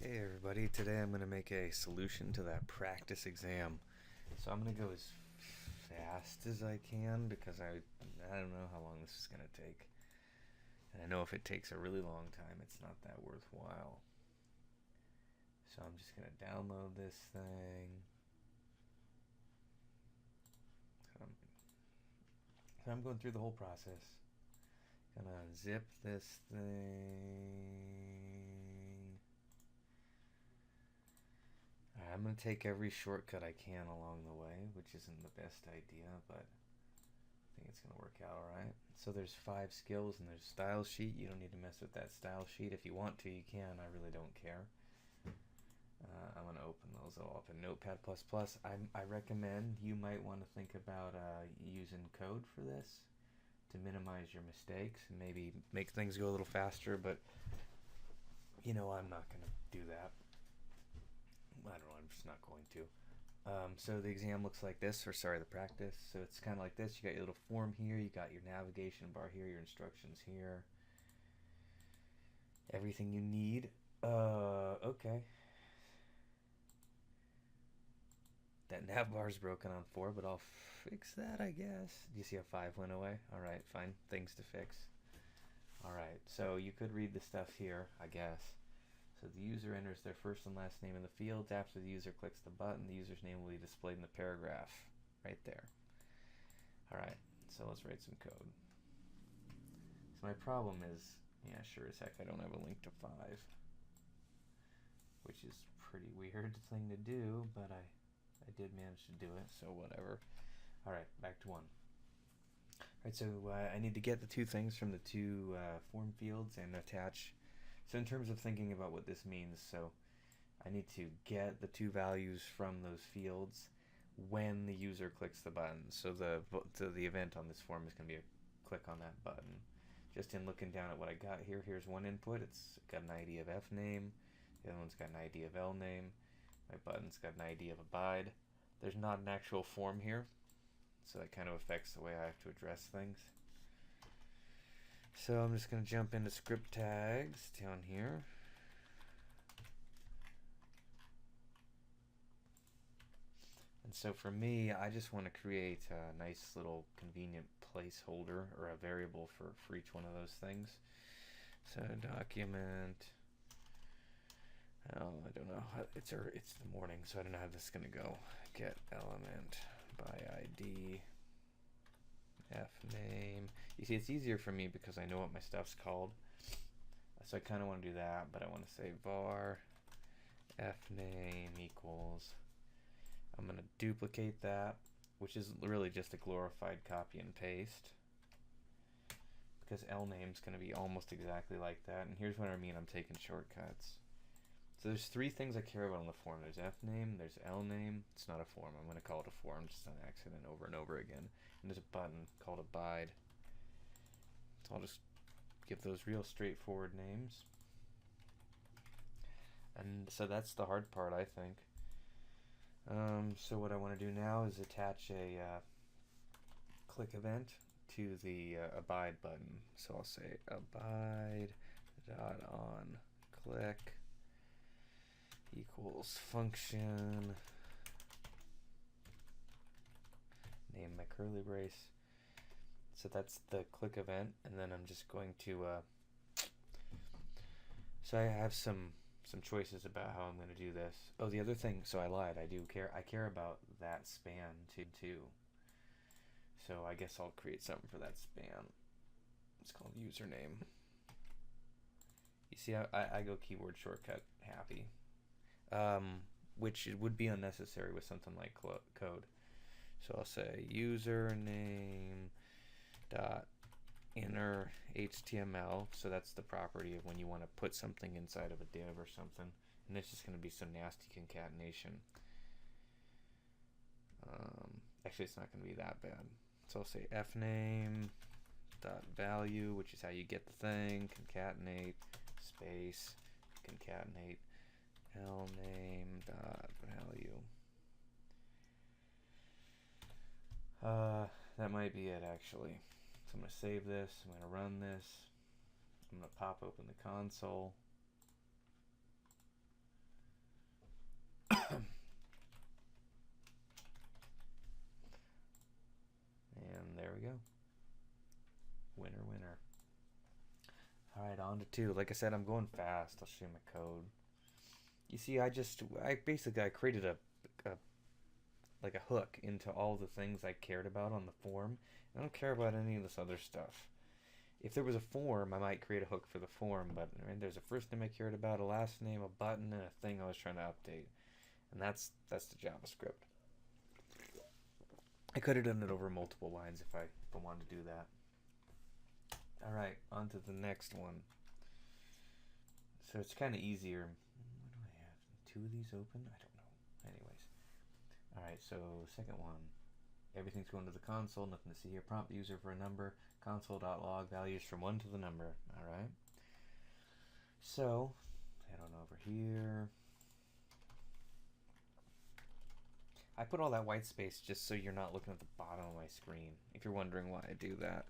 Hey everybody, today I'm going to make a solution to that practice exam. So I'm going to go as fast as I can because I don't know how long this is going to take. And I know if it takes a really long time, it's not that worthwhile. So I'm just going to download this thing. So I'm going through the whole process. Gonna zip this thing. I'm going to take every shortcut I can along the way, which isn't the best idea, but I think it's going to work out alright. So there's 5 skills and there's a style sheet. You don't need to mess with that style sheet. If you want to, you can. I really don't care. I'm going to open those all up in Notepad++. I recommend you might want to think about using code for this to minimize your mistakes and maybe make things go a little faster, but you know, I'm not going to do that. I don't know, I'm just not going to. So the exam looks like this, or sorry, the practice. So it's kind of like this. You got your little form here, you got your navigation bar here, your instructions here. Everything you need. Okay. That nav bar is broken on 4, but I'll fix that, I guess. Do you see how 5 went away? Alright, fine. Things to fix. Alright, so you could read the stuff here, I guess. So the user enters their first and last name in the fields. After the user clicks the button, the user's name will be displayed in the paragraph right there. Alright, so let's write some code. So my problem is, yeah, sure as heck I don't have a link to 5, which is a pretty weird thing to do, but I did manage to do it, so whatever. Alright, back to 1. Alright, so I need to get the 2 things from the 2 form fields and attach. So in terms of thinking about what this means, so I need to get the 2 values from those fields when the user clicks the button. So the event on this form is going to be a click on that button. Just in looking down at what I got here, here's one input. It's got an ID of F name. The other one's got an ID of L name. My button's got an ID of abide. There's not an actual form here, so that kind of affects the way I have to address things. So I'm just going to jump into script tags down here. And so for me, I just want to create a nice little convenient placeholder or a variable for each one of those things. So document, oh, I don't know, it's the morning, so I don't know how this is going to go. Get element by ID. F name. You see, it's easier for me because I know what my stuff's called. So I kind of want to do that, but I want to say var F name equals. I'm going to duplicate that, which is really just a glorified copy and paste, because L name's going to be almost exactly like that. And here's what I mean, I'm taking shortcuts. So there's 3 things I care about on the form. There's F name, there's L name. It's not a form. I'm going to call it a form just on accident over and over again. And there's a button called abide. So I'll just give those real straightforward names. And so that's the hard part, I think. So what I want to do now is attach a click event to the abide button. So I'll say abide dot on click equals function, name my curly brace. So that's the click event, and then I'm just going to so I have some choices about how I'm going to do this. Oh, the other thing, so I lied, I care about that span too. So I guess I'll create something for that span. It's called username. You see, I go keyboard shortcut happy, which it would be unnecessary with something like code. So I'll say username dot inner HTML. So that's the property of when you want to put something inside of a div or something. And it's just going to be some nasty concatenation. Actually, it's not going to be that bad. So I'll say fname dot value, which is how you get the thing, concatenate, space, concatenate, lname dot value. That might be it, actually. So I'm going to save this, I'm going to run this, I'm going to pop open the console. On to 2. Like I said, I'm going fast. I'll show you my code. You see, I created a like a hook into all the things I cared about on the form. I don't care about any of this other stuff. If there was a form, I might create a hook for the form, but right, there's a first name I cared about, a last name, a button, and a thing I was trying to update. And that's the JavaScript. I could have done it over multiple lines if I wanted to do that. Alright, on to the next one. So it's kind of easier. What do I have? 2 of these open? I don't know. Anyways. Alright, so second one. Everything's going to the console. Nothing to see here. Prompt the user for a number. Console.log values from 1 to the number. Alright. So, head on over here. I put all that white space just so you're not looking at the bottom of my screen. If you're wondering why I do that.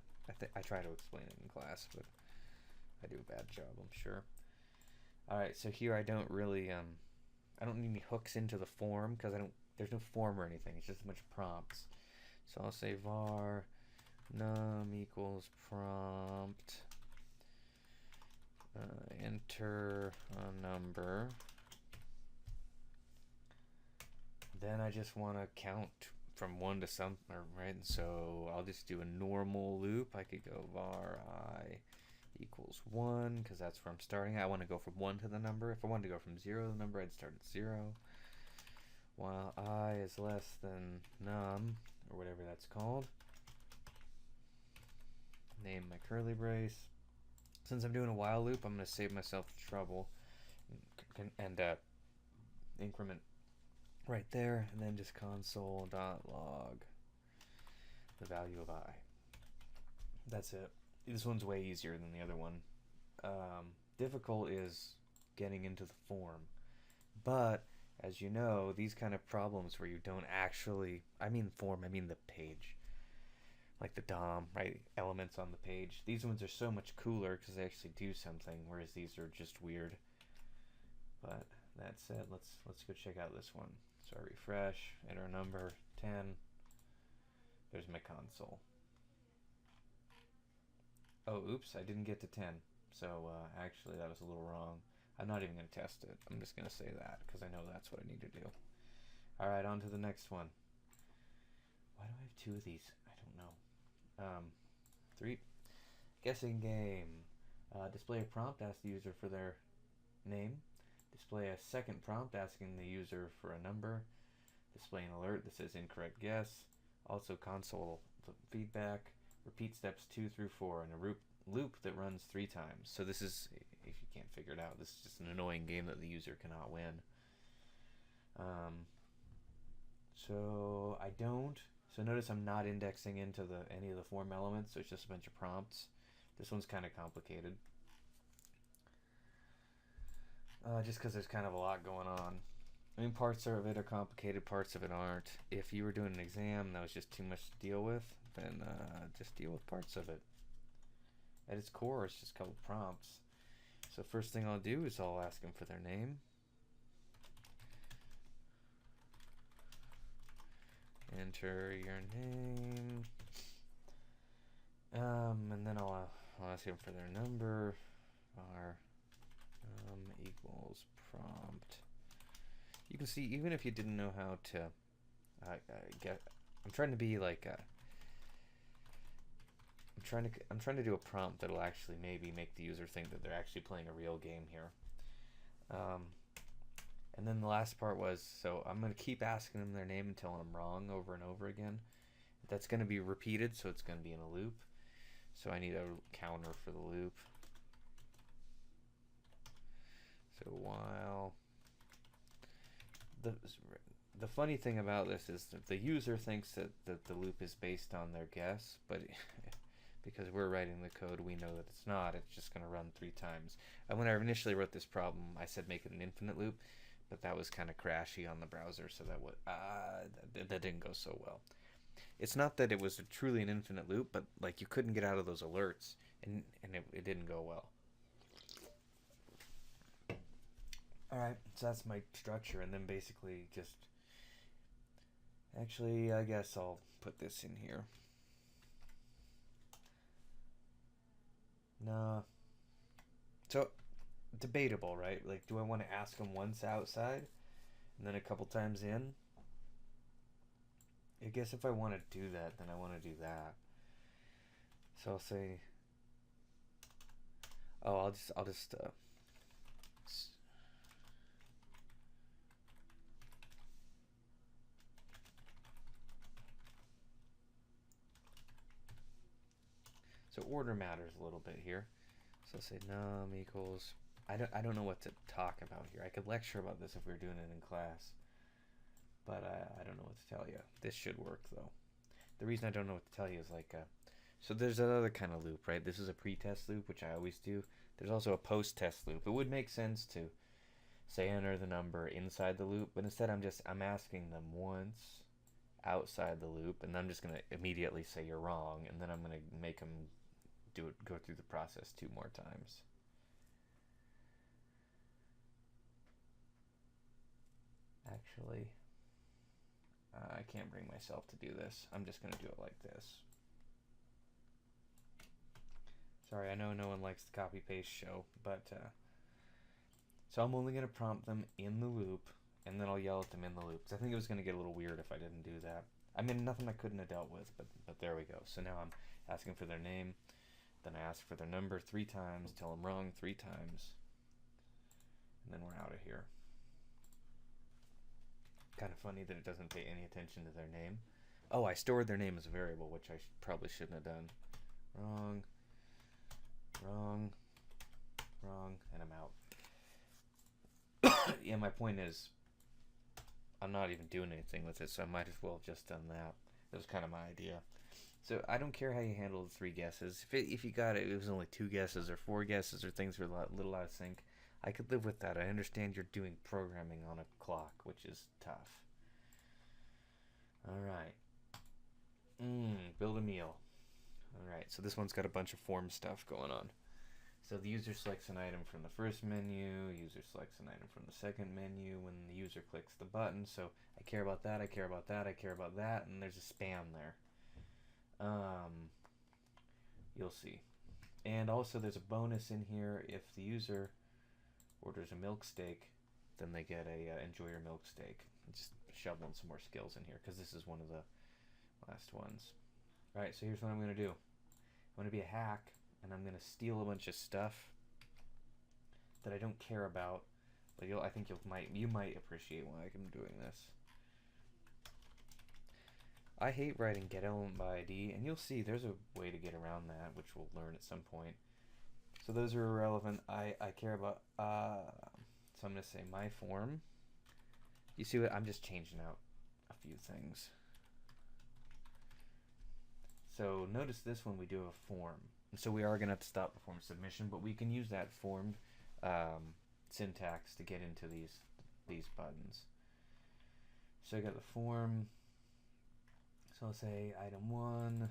I try to explain it in class, but I do a bad job, I'm sure. Alright, so here I don't really, I don't need any hooks into the form because there's no form or anything. It's just a bunch of prompts. So I'll say var num equals prompt, enter a number. Then I just want to count from 1 to some, right? And so I'll just do a normal loop. I could go var I equals 1 because that's where I'm starting. I want to go from 1 to the number. If I wanted to go from 0 to the number, I'd start at 0. While I is less than num, or whatever that's called. Name my curly brace. Since I'm doing a while loop, I'm going to save myself the trouble and increment right there, and then just console.log the value of I. That's it. This one's way easier than the other one. Difficult is getting into the form. But, as you know, these kind of problems where you don't actually, I mean form, I mean the page. Like the DOM, right? Elements on the page. These ones are so much cooler because they actually do something, whereas these are just weird. But that said, let's go check out this one. So I refresh, enter a number, 10. There's my console. Oh, oops, I didn't get to 10. So actually that was a little wrong. I'm not even going to test it. I'm just going to say that because I know that's what I need to do. Alright, on to the next one. Why do I have 2 of these? I don't know. 3. Guessing game. Display a prompt, ask the user for their name. Display a second prompt asking the user for a number. Display an alert that says incorrect guess. Also console feedback. Repeat steps 2 through 4 in a loop that runs 3 times. So this is, if you can't figure it out, this is just an annoying game that the user cannot win. So notice I'm not indexing into any of the form elements, so it's just a bunch of prompts. This one's kind of complicated. Just because there's kind of a lot going on. I mean, parts of it are complicated, parts of it aren't. If you were doing an exam that was just too much to deal with, then just deal with parts of it. At its core, it's just a couple prompts. So first thing I'll do is I'll ask them for their name. Enter your name. And then I'll ask them for their number. Var equals prompt. You can see, even if you didn't know how to I'm trying to be like I'm trying to do a prompt that'll actually maybe make the user think that they're actually playing a real game here. And then the last part was, so I'm going to keep asking them their name until I'm wrong over and over again. That's going to be repeated, so it's going to be in a loop. So I need a counter for the loop. So while the funny thing about this is that the user thinks that the loop is based on their guess, but because we're writing the code, we know that it's not. It's just going to run 3 times. And when I initially wrote this problem, I said make it an infinite loop, but that was kind of crashy on the browser, so that didn't go so well. It's not that it was truly an infinite loop, but like you couldn't get out of those alerts, and it didn't go well. Alright, so that's my structure, and then basically just... Actually, I guess I'll put this in here. No. So debatable, right? Like, do I want to ask them once outside and then a couple times in? I guess if I want to do that, then I want to do that. So I'll say, oh, I'll just so order matters a little bit here. So I'll say num equals, I don't know what to talk about here. I could lecture about this if we were doing it in class, but I don't know what to tell you. This should work though. The reason I don't know what to tell you is like, so there's another kind of loop, right? This is a pre-test loop, which I always do. There's also a post-test loop. It would make sense to say enter the number inside the loop, but instead I'm asking them once outside the loop, and I'm just gonna immediately say you're wrong, and then I'm gonna make them go through the process 2 more times. Actually, I can't bring myself to do this. I'm just gonna do it like this. Sorry, I know no one likes the copy paste show, but so I'm only gonna prompt them in the loop, and then I'll yell at them in the loop. 'Cause I think it was gonna get a little weird if I didn't do that. I mean, nothing I couldn't have dealt with, but there we go. So now I'm asking for their name, then I ask for their number 3 times, tell them wrong 3 times, and then we're out of here. Kind of funny that it doesn't pay any attention to their name. Oh, I stored their name as a variable, which I probably shouldn't have done. Wrong, wrong, wrong, and I'm out. Yeah, my point is, I'm not even doing anything with it, so I might as well have just done that. That was kind of my idea. So I don't care how you handle the 3 guesses. If you got it, it was only 2 guesses or 4 guesses or things were a little out of sync, I could live with that. I understand you're doing programming on a clock, which is tough. Alright. Build a meal. Alright, so this one's got a bunch of form stuff going on. So the user selects an item from the first menu, user selects an item from the second menu when the user clicks the button. So I care about that, I care about that, I care about that, and there's a span there. You'll see. And also there's a bonus in here. If the user orders a milk steak, then they get a enjoy your milk steak. Just shoveling some more skills in here because this is one of the last ones. Alright, so here's what I'm going to do. I'm going to be a hack, and I'm going to steal a bunch of stuff that I don't care about, but I think you might appreciate why I'm doing this. I hate writing get element by ID, and you'll see there's a way to get around that, which we'll learn at some point. So those are irrelevant. I care about, so I'm going to say my form. You see what, I'm just changing out a few things. So notice this one we do have a form. And so we are going to have to stop the form submission, but we can use that form syntax to get into these buttons. So I got the form. So I'll say item 1.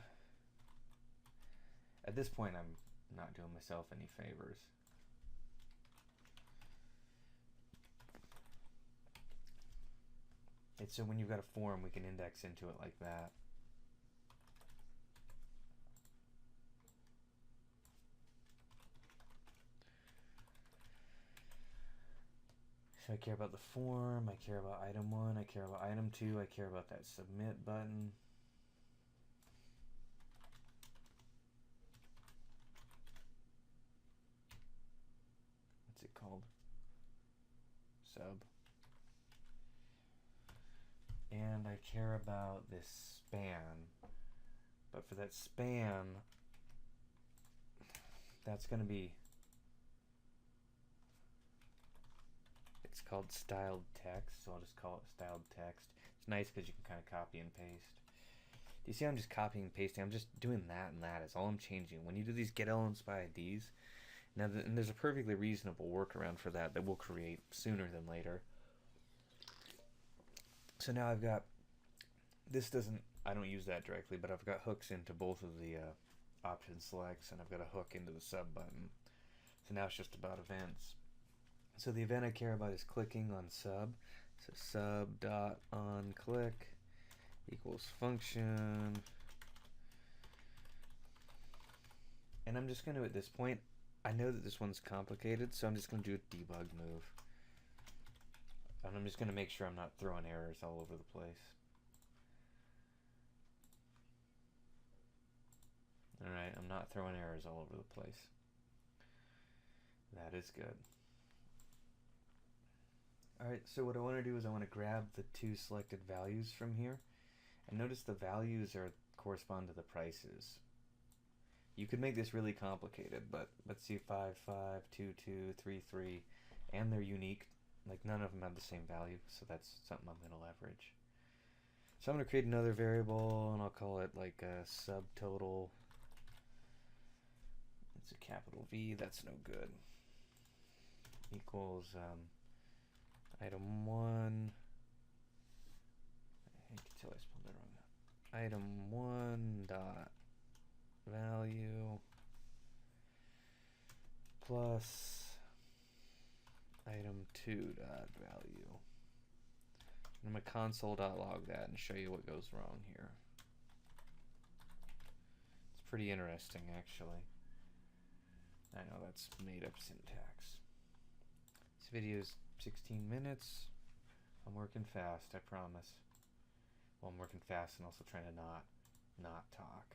At this point, I'm not doing myself any favors. So when you've got a form, we can index into it like that. So I care about the form, I care about item 1, I care about item 2, I care about that submit button. What's it called? Sub. And I care about this span. But for that span, that's going to be, it's called styled text, so I'll just call it styled text. It's nice because you can kind of copy and paste. Do you see I'm just copying and pasting? I'm just doing that and that is all I'm changing. When you do these get elements by IDs, now and there's a perfectly reasonable workaround for that we'll create sooner than later. So now I've got, I don't use that directly, but I've got hooks into both of the option selects, and I've got a hook into the sub button. So now it's just about events. So the event I care about is clicking on sub. So sub dot on click equals function. And I'm just going to, at this point, I know that this one's complicated, so I'm just going to do a debug move. And I'm just going to make sure I'm not throwing errors all over the place. Alright, I'm not throwing errors all over the place. That is good. Alright, so what I want to do is I want to grab the two selected values from here. And notice the values correspond to the prices. You could make this really complicated, but let's see, 5, 5, 2, 2, 3, 3, and they're unique. Like, none of them have the same value, so that's something I'm going to leverage. So I'm going to create another variable, and I'll call it like a subtotal. It's a capital V, that's no good. Equals item 1. I can tell I spelled that wrong. Item 1 dot value plus item 2 dot value. I'm going to console.log that and show you what goes wrong here. It's pretty interesting, actually. I know that's made up syntax. This video is 16 minutes. I'm working fast, I promise. Well, I'm working fast and also trying to not talk.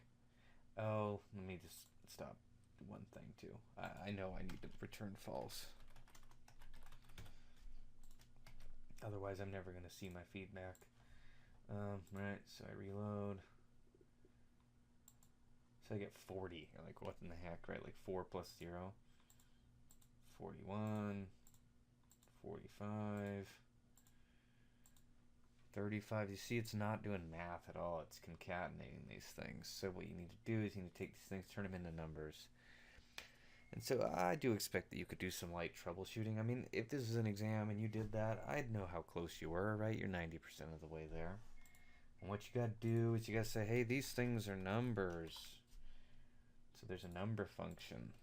Oh, let me just stop one thing too. I know I need to return false. Otherwise, I'm never going to see my feedback. Right, so I reload. So I get 40. Like, what in the heck, right? Like 4 plus 0. 41. 45. 35. You see, it's not doing math at all. It's concatenating these things. So what you need to do is you need to take these things, turn them into numbers. And so I do expect that you could do some light troubleshooting. I mean, if this was an exam and you did that, I'd know how close you were, right? You're 90% of the way there. And what you got to do is you got to say, hey, these things are numbers. So there's a number function.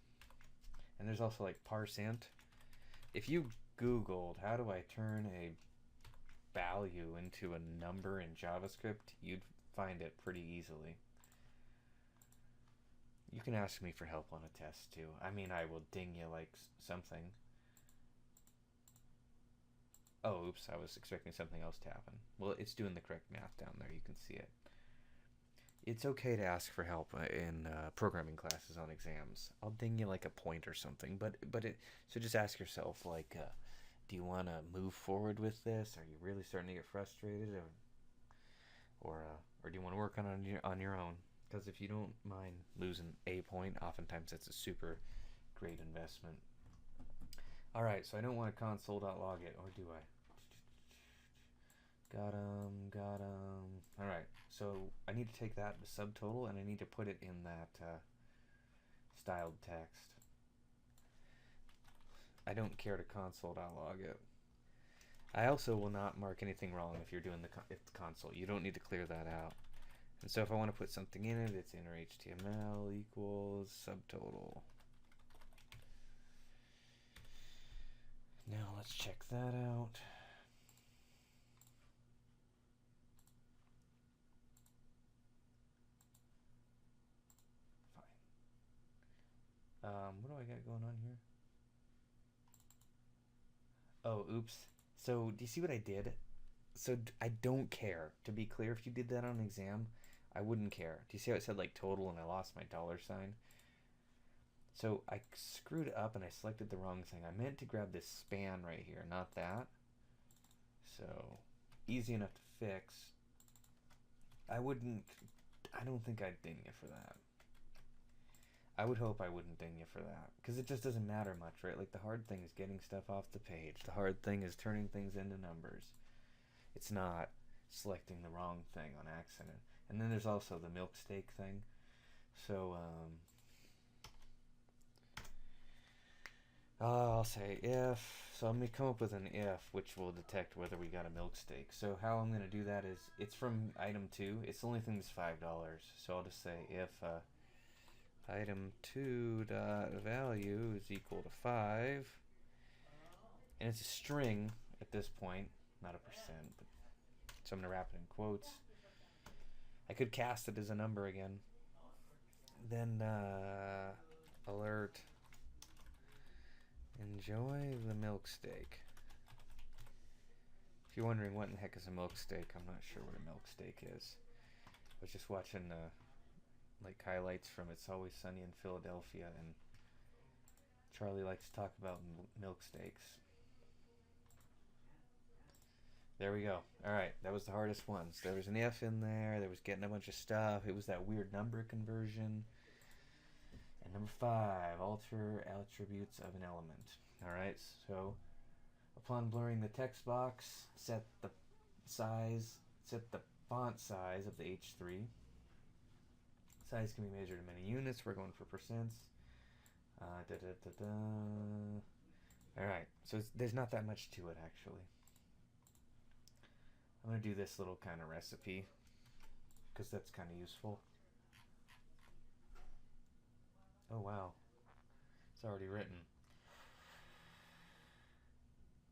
And there's also like parse int. If you Googled, how do I turn a value into a number in JavaScript, you'd find it pretty easily. You can ask me for help on a test too. I mean, I will ding you like something. Oh, oops, I was expecting something else to happen. Well, it's doing the correct math down there. You can see it. It's okay to ask for help in programming classes on exams. I'll ding you like a point or something. So just ask yourself, like, do you want to move forward with this? Are you really starting to get frustrated, or do you want to work on your own? Because if you don't mind losing a point, oftentimes that's a super great investment. All right, so I don't want to console.log it, or do I? Got 'em. All right, so I need to take that subtotal and I need to put it in that styled text. I don't care to console.log it. I also will not mark anything wrong if you're doing the console. You don't need to clear that out. And so if I want to put something in it, it's inner HTML equals subtotal. Now let's check that out. Fine. What do I got going on here? Oh, oops. So do you see what I did? So I don't care. To be clear, if you did that on an exam, I wouldn't care. Do you see how it said like total and I lost my $sign? So I screwed up and I selected the wrong thing. I meant to grab this span right here, not that. So easy enough to fix. I don't think I'd ding you for that. I would hope I wouldn't ding you for that, because it just doesn't matter much, right? Like, the hard thing is getting stuff off the page. The hard thing is turning things into numbers. It's not selecting the wrong thing on accident. And then there's also the milk steak thing. So, I'll say if. So I'm going to come up with an if, which will detect whether we got a milk steak. So how I'm going to do that is, it's from item 2. It's the only thing that's $5. So I'll just say if item 2 dot value is equal to 5. And it's a string at this point, not a percent. But, so I'm going to wrap it in quotes. I could cast it as a number again. Then alert Enjoy the milk steak. If you're wondering what in the heck is a milk steak, I'm not sure what a milk steak is. I was just watching like highlights from It's Always Sunny in Philadelphia, and Charlie likes to talk about milk steaks. There we go. Alright, that was the hardest ones. There was an if in there, there was getting a bunch of stuff, it was that weird number conversion. And number 5, alter attributes of an element. Alright, so upon blurring the text box, set the font size of the H3. Size can be measured in many units. We're going for percents. Alright, so there's not that much to it, actually. I'm going to do this little kind of recipe because that's kind of useful. Oh, wow. It's already written.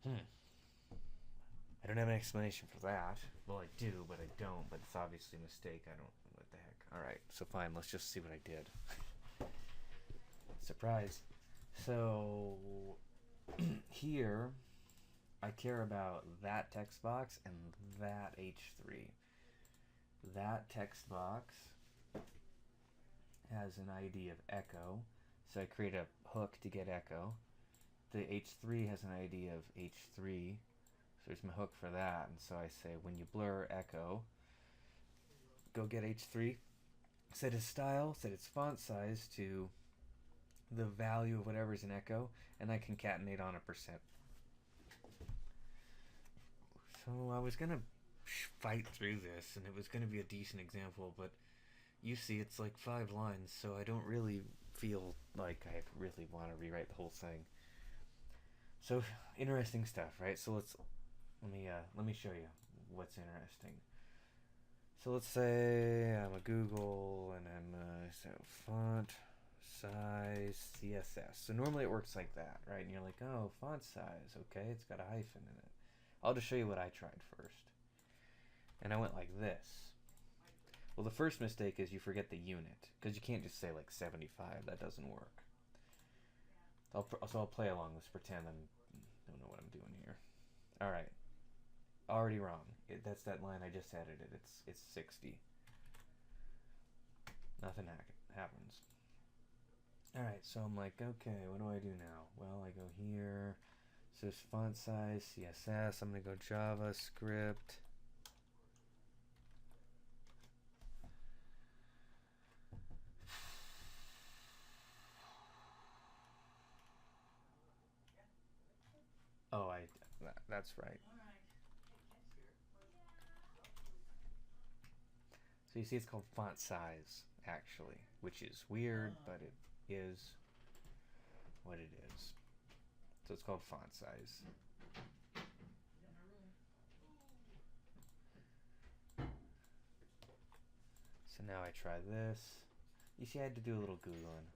I don't have an explanation for that. Well, I do, but I don't. But it's obviously a mistake. I don't... What the heck? Alright, so fine. Let's just see what I did. Surprise. So... here... I care about that text box and that H3. That text box has an ID of echo, so I create a hook to get echo. The H3 has an ID of H3, so there's my hook for that, and so I say when you blur echo, go get H3, set its style, set its font size to the value of whatever's in echo, and I concatenate on a percent. So I was gonna fight through this, and it was gonna be a decent example, but you see it's like 5 lines, so I don't really feel like I really want to rewrite the whole thing. So interesting stuff, right? So let me show you what's interesting. So let's say I'm a Google and I'm font size CSS. So normally it works like that, right? And you're like, oh, font size, okay, it's got a hyphen in it. I'll just show you what I tried first. And I went like this. Well, the first mistake is you forget the unit, because you can't just say like 75. That doesn't work. So I'll play along. Let's pretend I don't know what I'm doing here. All right. Already wrong. That's that line I just edited. It's 60. Nothing happens. All right. So I'm like, okay, what do I do now? Well, I go here. So it's font size, CSS. I'm gonna go JavaScript. Oh, that's right. So you see it's called font size, actually, which is weird, but it is what it is. So it's called font size. So now I try this. You see I had to do a little Googling.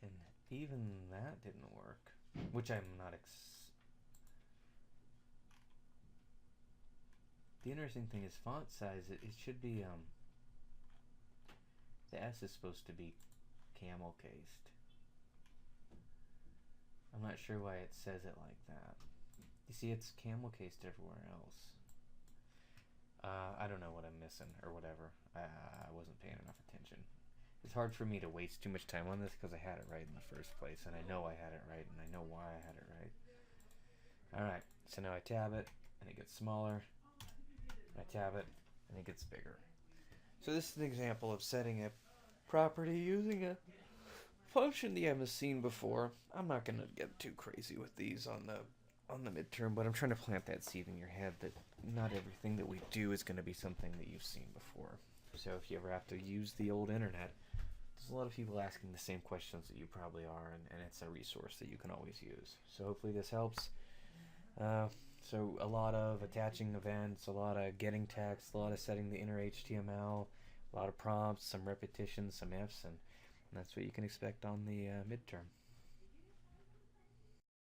And even that didn't work, which I'm not The interesting thing is font size, it should be, the S is supposed to be camel cased. I'm not sure why it says it like that. You see, it's camel cased everywhere else. I don't know what I'm missing or whatever. I wasn't paying enough attention. It's hard for me to waste too much time on this because I had it right in the first place, and I know I had it right, and I know why I had it right. Alright, so now I tab it, and it gets smaller. I tab it, and it gets bigger. So this is an example of setting a property using a function that you haven't seen before. I'm not going to get too crazy with these on the midterm, but I'm trying to plant that seed in your head that not everything that we do is going to be something that you've seen before. So if you ever have to use the old internet, there's a lot of people asking the same questions that you probably are, and it's a resource that you can always use. So hopefully this helps. So a lot of attaching events, a lot of getting text, a lot of setting the inner HTML, a lot of prompts, some repetitions, some ifs, and that's what you can expect on the midterm.